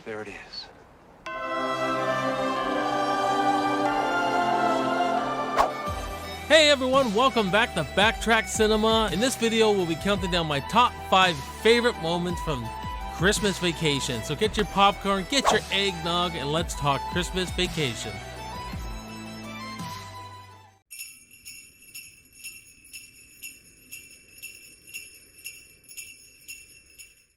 There it is. Hey everyone, welcome back to Backtrack Cinema. In this video, we'll be counting down my top 5 favorite moments from Christmas Vacation. So get your popcorn, get your eggnog, and let's talk Christmas Vacation.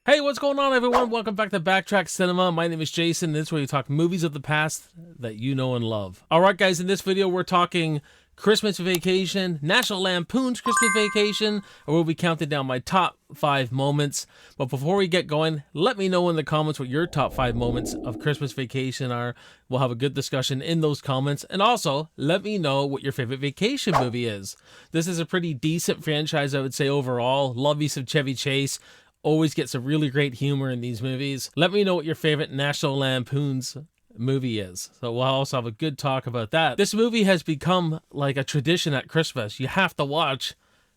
Hey, what's going on everyone? Welcome back to Backtrack Cinema. My name is Jason. This is where we talk movies of the past that you know and love. Alright guys, in this video we're talking Christmas Vacation, National Lampoons Christmas Vacation, and we'll be counting down my top 5 moments. But before we get going, let me know in the comments what your top 5 moments of Christmas Vacation are. We'll have a good discussion in those comments. And also, let me know what your favorite vacation movie is. This is a pretty decent franchise, I would say, overall. Love me some Chevy Chase. Always get some really great humor in these movies. Let me know what your favorite National Lampoons movie is. So we'll also have a good talk about that. This movie has become like a tradition at Christmas. You have to watch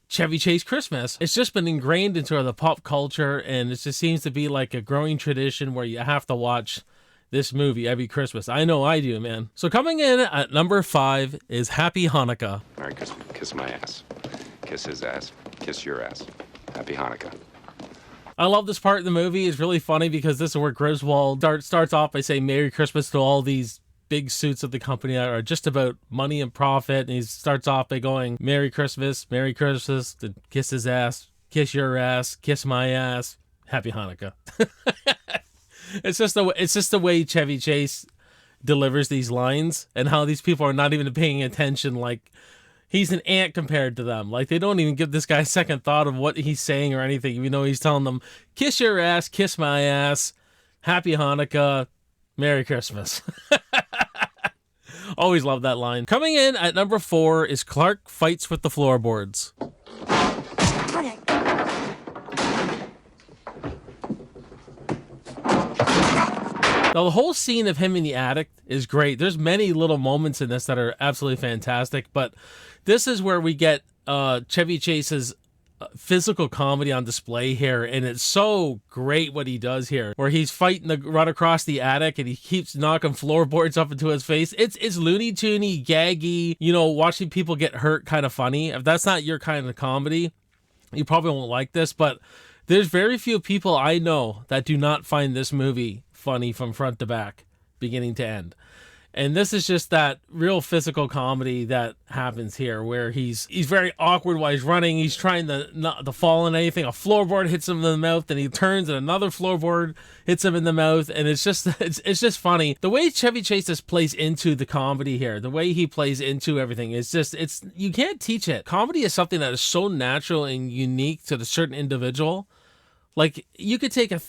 Chevy Chase Christmas. It's just been ingrained into the pop culture, and it just seems to be like a growing tradition where you have to watch this movie every Christmas. I know I do, man. So coming in at number 5 is Happy Hanukkah. Merry Christmas. Kiss my ass. Kiss his ass. Kiss your ass. Happy Hanukkah. I love this part of the movie. It's really funny because this is where Griswold starts off by saying Merry Christmas to all these big suits of the company that are just about money and profit. And he starts off by going, Merry Christmas, to kiss his ass, kiss your ass, kiss my ass, Happy Hanukkah. It's just the way Chevy Chase delivers these lines and how these people are not even paying attention. Like, he's an ant compared to them. Like, they don't even give this guy a second thought of what he's saying or anything. Even though he's telling them, kiss your ass, kiss my ass, Happy Hanukkah, Merry Christmas. Always love that line. Coming in at number 4 is Clark Fights with the Floorboards. Now, the whole scene of him in the attic is great. There's many little moments in this that are absolutely fantastic, but this is where we get Chevy Chase's physical comedy on display here, and it's so great what he does here, where he's fighting to run across the attic, and he keeps knocking floorboards up into his face. It's Looney Toony, gaggy, you know, watching people get hurt kind of funny. If that's not your kind of comedy, you probably won't like this, but there's very few people I know that do not find this movie funny from front to back, beginning to end. And this is just that real physical comedy that happens here, where he's very awkward while he's running. He's trying to not to fall on anything. A floorboard hits him in the mouth, and he turns, and another floorboard hits him in the mouth. And it's just funny. The way Chevy Chase just plays into the comedy here, the way he plays into everything, it's you can't teach it. Comedy is something that is so natural and unique to the certain individual. Like, you could take a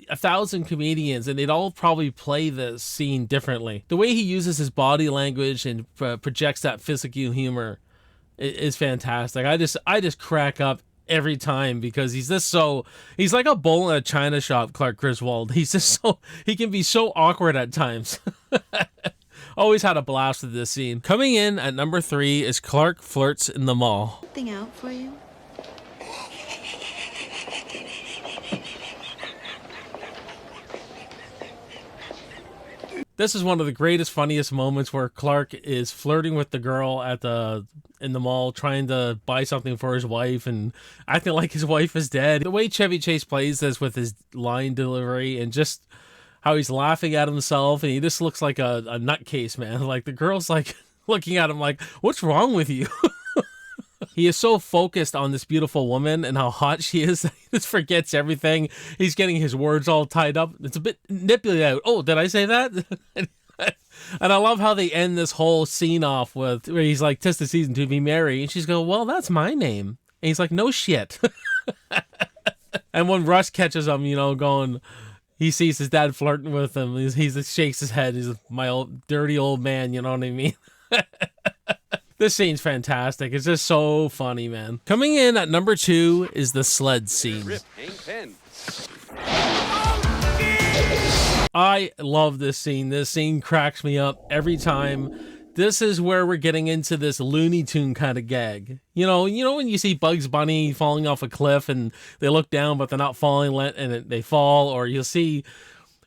1,000 comedians and they'd all probably play the scene differently. The way he uses his body language and projects that physical humor is fantastic. I just crack up every time because he's like a bull in a china shop, Clark Griswold. He can be so awkward at times. Always had a blast with this scene. Coming in at number 3 is Clark Flirts in the Mall. Thing out for you? This is one of the greatest, funniest moments where Clark is flirting with the girl in the mall, trying to buy something for his wife and acting like his wife is dead. The way Chevy Chase plays this with his line delivery and just how he's laughing at himself, and he just looks like a nutcase, man. Like, the girl's like looking at him like, what's wrong with you? He is so focused on this beautiful woman and how hot she is that he just forgets everything. He's getting his words all tied up. It's a bit nipply out. Oh, did I say that? And I love how they end this whole scene off with where he's like, "'Tis the season to be merry," and she's going, "Well, that's my name." And he's like, "No shit." And when Russ catches him, you know, going, he sees his dad flirting with him. He shakes his head. He's my old dirty old man. You know what I mean? This scene's fantastic. It's just so funny, man. Coming in at number 2 is the sled scene. I love this scene. This scene cracks me up every time. This is where we're getting into this Looney Tune kind of gag. You know when you see Bugs Bunny falling off a cliff and they look down but they're not falling and they fall, or you'll see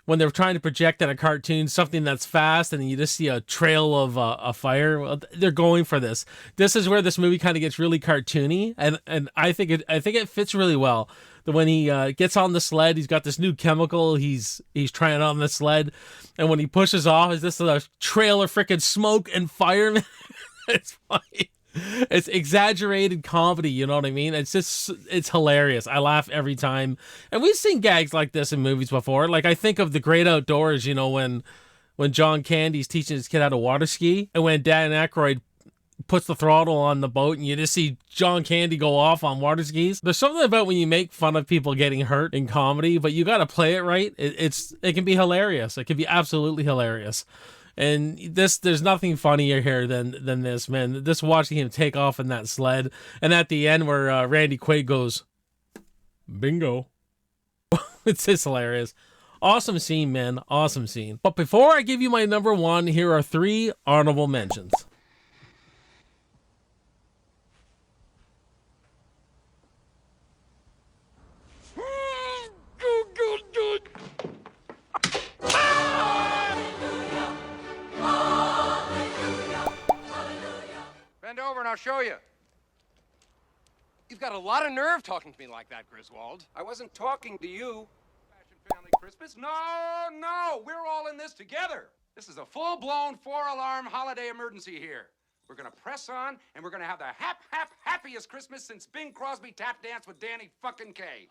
when they're trying to project in a cartoon something that's fast and you just see a trail of a fire. Well, they're going for this. This is where this movie kind of gets really cartoony, and I think it fits really well. When he gets on the sled, he's got this new chemical he's trying on the sled, and when he pushes off, is this a trail of freaking smoke and fire? It's funny. It's exaggerated comedy, you know what I mean? It's hilarious. I laugh every time. And we've seen gags like this in movies before. Like, I think of The Great Outdoors, you know, when John Candy's teaching his kid how to water ski, and when Dan Aykroyd puts the throttle on the boat and you just see John Candy go off on water skis. There's something about when you make fun of people getting hurt in comedy, but you got to play it right. It can be hilarious. It can be absolutely hilarious. And there's nothing funnier here than this, man. Just watching him take off in that sled, and at the end where Randy Quaid goes, bingo. It's just hilarious. Awesome scene, man. Awesome scene. But before I give you my number one, here are 3 honorable mentions. Bend over and I'll show you. You've got a lot of nerve talking to me like that, Griswold. I wasn't talking to you. Fashion family Christmas? No, we're all in this together. This is a full-blown 4-alarm holiday emergency here. We're gonna press on, and we're gonna have the happiest Christmas since Bing Crosby tap danced with Danny fucking Kaye.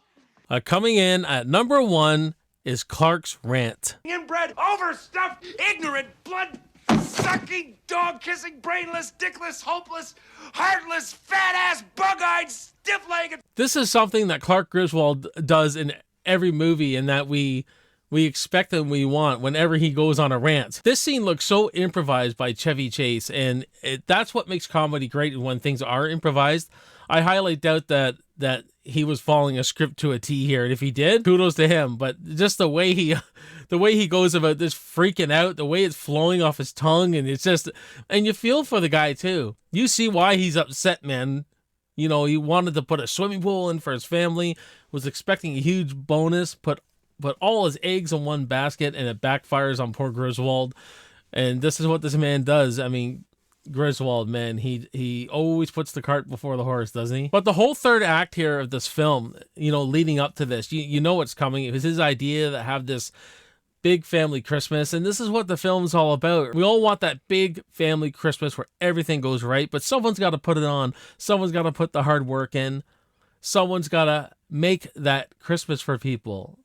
Coming in at number 1 is Clark's rant. Inbred, overstuffed, ignorant, blood-sucking, dog-kissing, brainless, dickless, hopeless, heartless, fat-ass, bug-eyed, stiff-legged. This is something that Clark Griswold does in every movie, and that we expect and we want whenever he goes on a rant. This scene looks so improvised by Chevy Chase, and that's what makes comedy great when things are improvised. I highly doubt that he was following a script to a T here, and if he did, kudos to him. But just the way he goes about this freaking out, the way it's flowing off his tongue, and it's just, and you feel for the guy too. You see why he's upset, man. You know, he wanted to put a swimming pool in for his family, was expecting a huge bonus, put all his eggs in one basket, and it backfires on poor Griswold. And this is what this man does. I mean, Griswold, man, he always puts the cart before the horse, doesn't he? But the whole third act here of this film, you know, leading up to this, you know what's coming. It was his idea to have this big family Christmas, and this is what the film's all about. We all want that big family Christmas where everything goes right, but someone's got to put it on. Someone's got to put the hard work in. Someone's got to make that Christmas for people.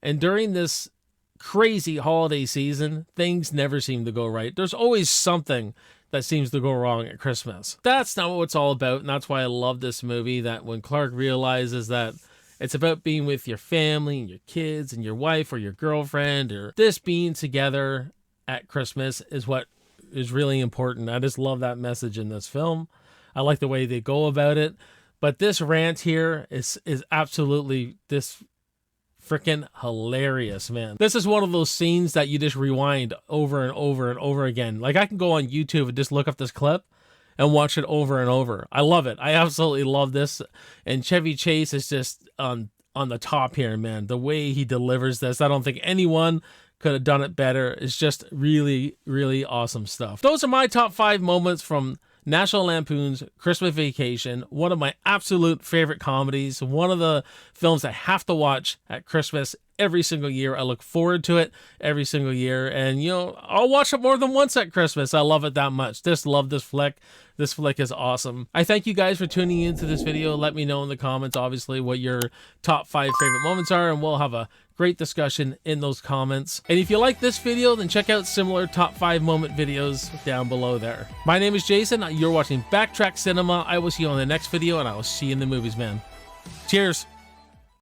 And during this crazy holiday season, things never seem to go right. There's always something that seems to go wrong at Christmas. That's not what it's all about, and that's why I love this movie, that when Clark realizes that it's about being with your family and your kids and your wife or your girlfriend, or this being together at Christmas is what is really important. I just love that message in this film. I like the way they go about it. But this rant here is absolutely this freaking hilarious, man. This is one of those scenes that you just rewind over and over and over again. Like, I can go on YouTube and just look up this clip and watch it over and over. I love it. I absolutely love this. And Chevy Chase is just on the top here, man. The way he delivers this, I don't think anyone could have done it better. It's just really, really awesome stuff. Those are my top 5 moments from National Lampoon's Christmas Vacation, one of my absolute favorite comedies, one of the films I have to watch at Christmas every single year. I look forward to it every single year, and, you know, I'll watch it more than once at Christmas. I love it that much. Just love this flick. This flick is awesome. I thank you guys for tuning into this video. Let me know in the comments, obviously, what your top 5 favorite moments are, and we'll have a great discussion in those comments. And if you like this video, then check out similar top 5 moment videos down below there. My name is Jason. You're watching Backtrack Cinema. I will see you on the next video, and I will see you in the movies, man. Cheers.